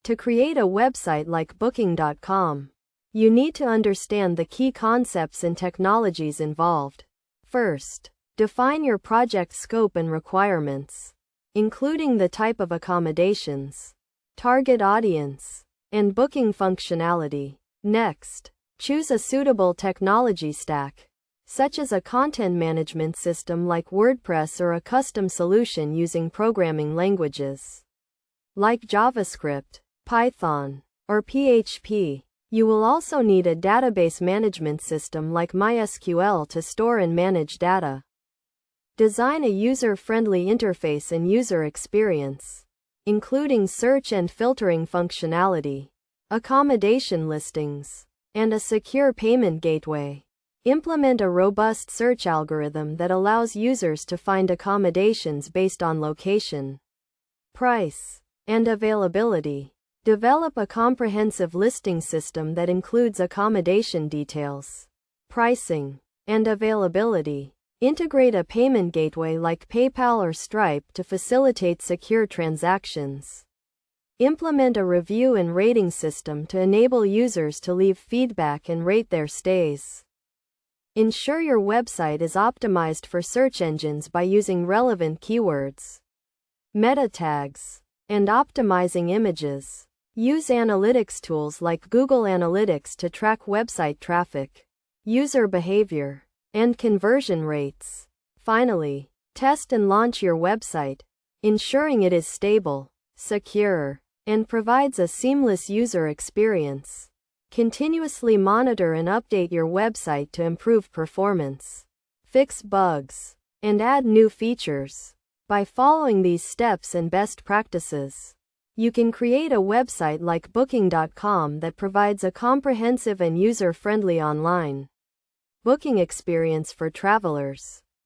To create a website like Booking.com, you need to understand the key concepts and technologies involved. First, define your project scope and requirements, including the type of accommodations, target audience, and booking functionality. Next, choose a suitable technology stack, such as a content management system like WordPress or a custom solution using programming languages like JavaScript, Python, or PHP. You will also need a database management system like MySQL to store and manage data. Design a user-friendly interface and user experience, including search and filtering functionality, accommodation listings, and a secure payment gateway. Implement a robust search algorithm that allows users to find accommodations based on location, price, and availability. Develop a comprehensive listing system that includes accommodation details, pricing, and availability. Integrate a payment gateway like PayPal or Stripe to facilitate secure transactions. Implement a review and rating system to enable users to leave feedback and rate their stays. Ensure your website is optimized for search engines by using relevant keywords, meta tags, and optimizing images. Use analytics tools like Google Analytics to track website traffic, user behavior, and conversion rates. Finally, test and launch your website, ensuring it is stable, secure, and provides a seamless user experience. Continuously monitor and update your website to improve performance, fix bugs, and add new features. By following these steps and best practices, you can create a website like Booking.com that provides a comprehensive and user-friendly online booking experience for travelers.